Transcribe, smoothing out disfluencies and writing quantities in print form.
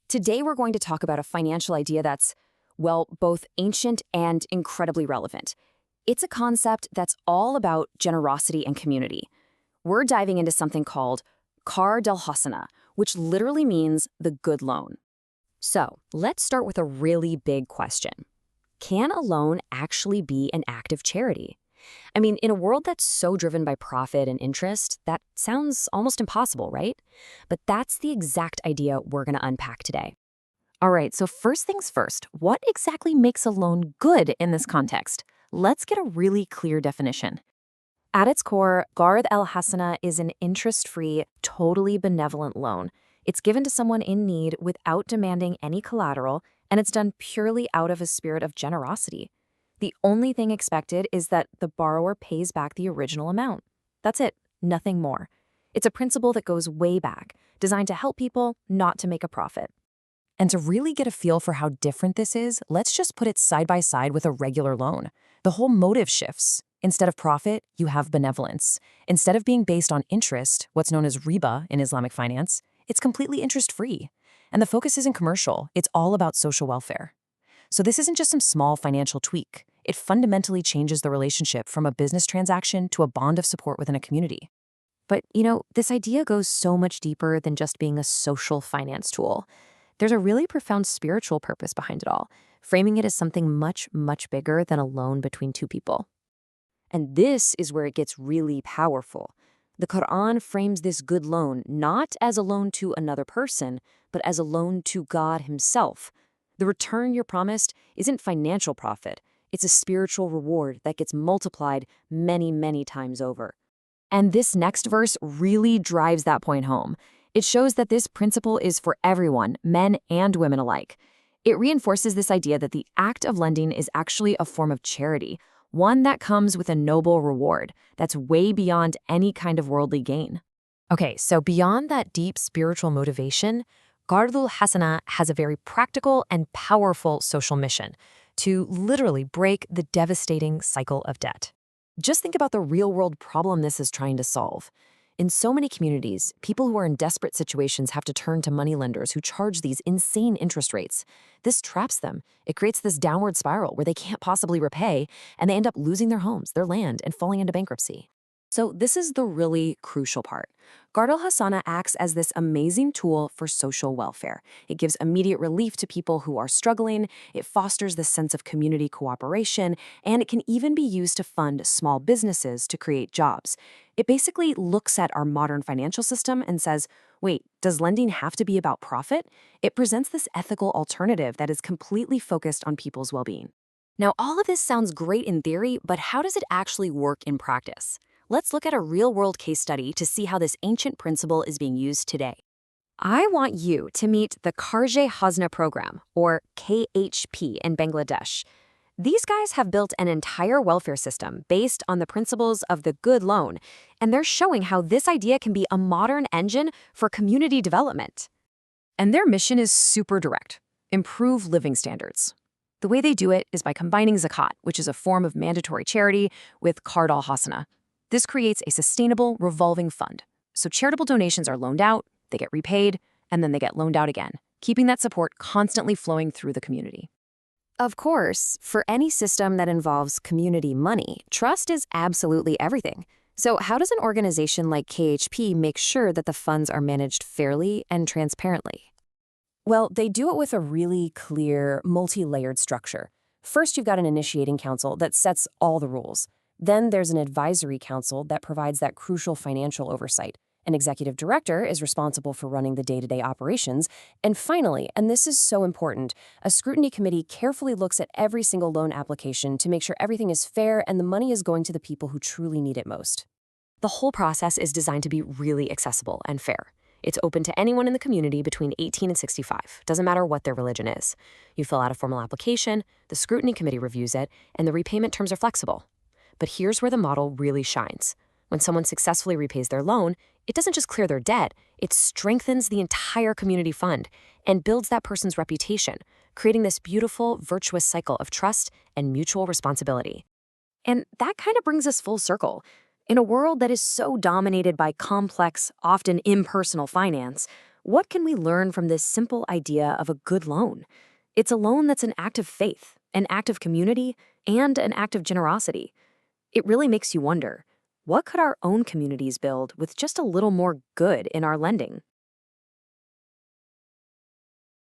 Today we're going to talk about a financial idea that's, well, both ancient and incredibly relevant. It's a concept that's all about generosity and community. We're diving into something called Qardh Hasna, which literally means the good loan. So let's start with a really big question. Can a loan actually be an act of charity? I mean, in a world that's so driven by profit and interest, that sounds almost impossible, right? But that's the exact idea we're going to unpack today. All right, so first things first, what exactly makes a loan good in this context? Let's get a really clear definition. At its core, Qardh Hasna is an interest-free, totally benevolent loan. It's given to someone in need without demanding any collateral, and it's done purely out of a spirit of generosity. The only thing expected is that the borrower pays back the original amount. That's it, nothing more. It's a principle that goes way back, designed to help people, not to make a profit. And to really get a feel for how different this is, let's just put it side by side with a regular loan. The whole motive shifts. Instead of profit, you have benevolence. Instead of being based on interest, what's known as riba in Islamic finance, it's completely interest-free. And the focus isn't commercial, it's all about social welfare. So this isn't just some small financial tweak. It fundamentally changes the relationship from a business transaction to a bond of support within a community. But, this idea goes so much deeper than just being a social finance tool. There's a really profound spiritual purpose behind it all, framing it as something much, much bigger than a loan between two people. And this is where it gets really powerful. The Quran frames this good loan not as a loan to another person, but as a loan to God himself. The return you're promised isn't financial profit. It's a spiritual reward that gets multiplied many, many times over. And this next verse really drives that point home. It shows that this principle is for everyone, men and women alike. It reinforces this idea that the act of lending is actually a form of charity, one that comes with a noble reward that's way beyond any kind of worldly gain. Okay, so beyond that deep spiritual motivation, Qardh Hasna has a very practical and powerful social mission to literally break the devastating cycle of debt. Just think about the real-world problem this is trying to solve. In so many communities, people who are in desperate situations have to turn to moneylenders who charge these insane interest rates. This traps them. It creates this downward spiral where they can't possibly repay, and they end up losing their homes, their land, and falling into bankruptcy. So this is the really crucial part. Qardh Hasna acts as this amazing tool for social welfare. It gives immediate relief to people who are struggling, it fosters this sense of community cooperation, and it can even be used to fund small businesses to create jobs. It basically looks at our modern financial system and says, wait, does lending have to be about profit? It presents this ethical alternative that is completely focused on people's well-being. Now, all of this sounds great in theory, but how does it actually work in practice? Let's look at a real-world case study to see how this ancient principle is being used today. I want you to meet the Karrje Hasna Program, or KHP in Bangladesh. These guys have built an entire welfare system based on the principles of the good loan, and they're showing how this idea can be a modern engine for community development. And their mission is super direct: improve living standards. The way they do it is by combining zakat, which is a form of mandatory charity, with Qardh Hasna. This creates a sustainable, revolving fund. So charitable donations are loaned out, they get repaid, and then they get loaned out again, keeping that support constantly flowing through the community. Of course, for any system that involves community money, trust is absolutely everything. So how does an organization like KHP make sure that the funds are managed fairly and transparently? Well, they do it with a really clear, multi-layered structure. First, you've got an initiating council that sets all the rules. Then there's an advisory council that provides that crucial financial oversight. An executive director is responsible for running the day-to-day operations. And finally, and this is so important, a scrutiny committee carefully looks at every single loan application to make sure everything is fair and the money is going to the people who truly need it most. The whole process is designed to be really accessible and fair. It's open to anyone in the community between 18 and 65. Doesn't matter what their religion is. You fill out a formal application, the scrutiny committee reviews it, and the repayment terms are flexible. But here's where the model really shines. When someone successfully repays their loan, it doesn't just clear their debt, it strengthens the entire community fund and builds that person's reputation, creating this beautiful, virtuous cycle of trust and mutual responsibility. And that kind of brings us full circle. In a world that is so dominated by complex, often impersonal finance, what can we learn from this simple idea of a good loan? It's a loan that's an act of faith, an act of community, and an act of generosity. It really makes you wonder, what could our own communities build with just a little more good in our lending?